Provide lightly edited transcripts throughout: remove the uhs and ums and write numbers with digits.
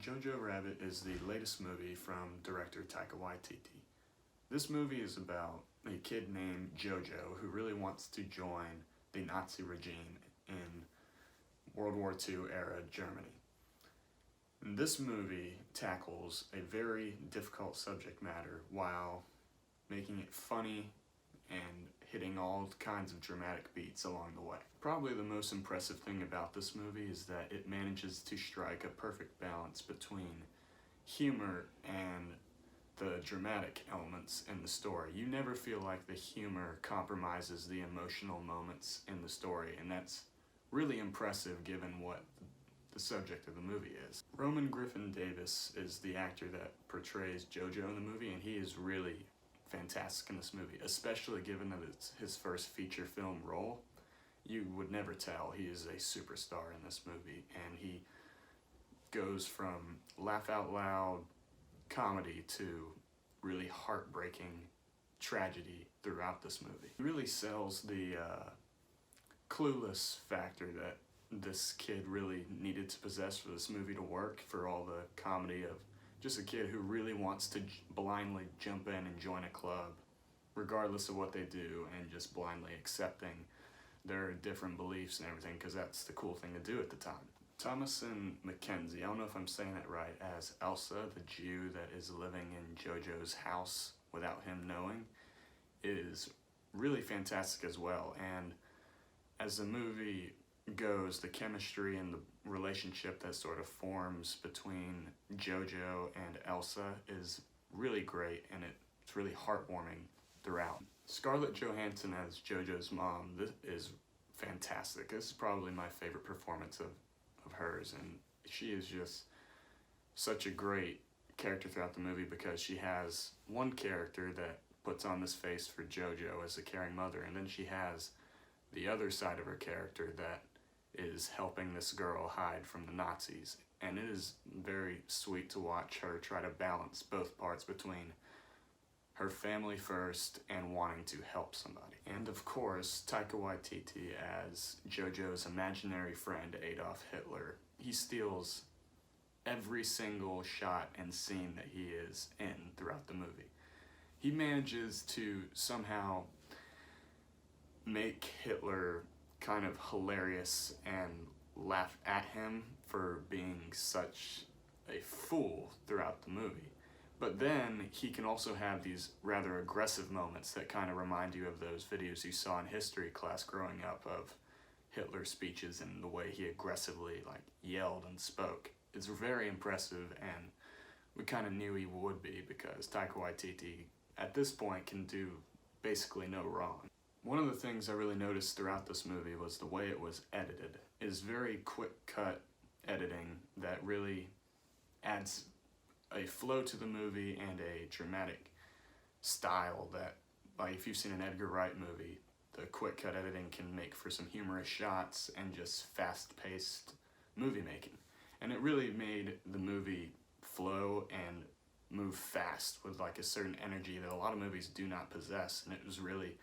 Jojo Rabbit is the latest movie from director Taika Waititi. This movie is about a kid named Jojo who really wants to join the Nazi regime in World War II era Germany. This movie tackles a very difficult subject matter while making it funny and hitting all kinds of dramatic beats along the way. Probably the most impressive thing about this movie is that it manages to strike a perfect balance between humor and the dramatic elements in the story. You never feel like the humor compromises the emotional moments in the story, and that's really impressive given what the subject of the movie is. Roman Griffin Davis is the actor that portrays Jojo in the movie, and he is really fantastic in this movie, especially given that it's his first feature film role. You would never tell he is a superstar in this movie, and he goes from laugh out loud comedy to really heartbreaking tragedy throughout this movie. He really sells the clueless factor that this kid really needed to possess for this movie to work, for all the comedy of just a kid who really wants to blindly jump in and join a club regardless of what they do, and just blindly accepting their different beliefs and everything, because that's the cool thing to do at the time. Thomasin McKenzie, I don't know if I'm saying that right, as Elsa, the Jew that is living in Jojo's house without him knowing, is really fantastic as well. And as the movie goes, the chemistry and the relationship that sort of forms between Jojo and Elsa is really great, and it's really heartwarming throughout. Scarlett Johansson as Jojo's mom, this is fantastic. This is probably my favorite performance of hers, and she is just such a great character throughout the movie, because she has one character that puts on this face for Jojo as a caring mother, and then she has the other side of her character that is helping this girl hide from the Nazis. And it is very sweet to watch her try to balance both parts between her family first and wanting to help somebody. And of course, Taika Waititi as Jojo's imaginary friend, Adolf Hitler. He steals every single shot and scene that he is in throughout the movie. He manages to somehow make Hitler kind of hilarious and laugh at him for being such a fool throughout the movie. But then he can also have these rather aggressive moments that kind of remind you of those videos you saw in history class growing up of Hitler's speeches and the way he aggressively yelled and spoke. It's very impressive, and we kind of knew he would be, because Taika Waititi at this point can do basically no wrong. One of the things I really noticed throughout this movie was the way it was edited. It is very quick cut editing that really adds a flow to the movie and a dramatic style that, if you've seen an Edgar Wright movie, the quick cut editing can make for some humorous shots and just fast-paced movie making. And it really made the movie flow and move fast with a certain energy that a lot of movies do not possess, and it was really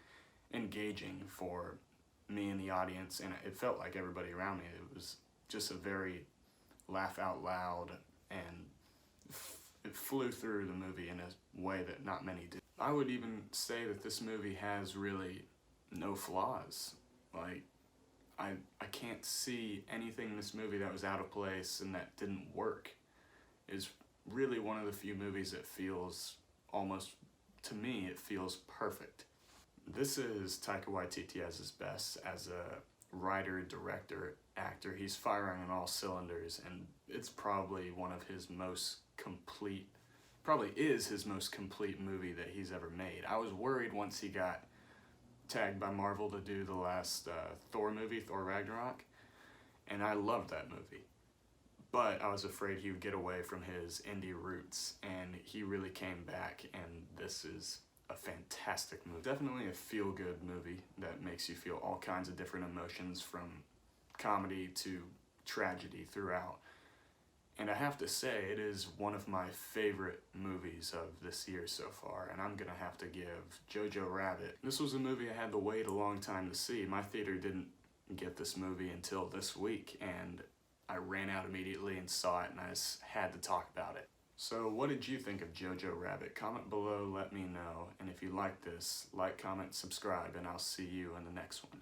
engaging for me and the audience, and it felt like everybody around me. It was just a very laugh out loud, and it flew through the movie in a way that not many do. I would even say that this movie has really no flaws. I can't see anything in this movie that was out of place and that didn't work. It's really one of the few movies that feels almost, to me, it feels perfect. This is Taika Waititi at his best as a writer, director, actor. He's firing on all cylinders, and it's probably one of his most complete, probably is his most complete movie that he's ever made. I was worried once he got tagged by Marvel to do the last Thor movie, Thor Ragnarok, and I loved that movie. But I was afraid he would get away from his indie roots, and he really came back, and this is a fantastic movie. Definitely a feel-good movie that makes you feel all kinds of different emotions, from comedy to tragedy throughout. And I have to say, it is one of my favorite movies of this year so far, and I'm gonna have to give Jojo Rabbit. This was a movie I had to wait a long time to see. My theater didn't get this movie until this week, and I ran out immediately and saw it, and I just had to talk about it. So what did you think of Jojo Rabbit? Comment below, let me know. And if you like this, like, comment, subscribe, and I'll see you in the next one.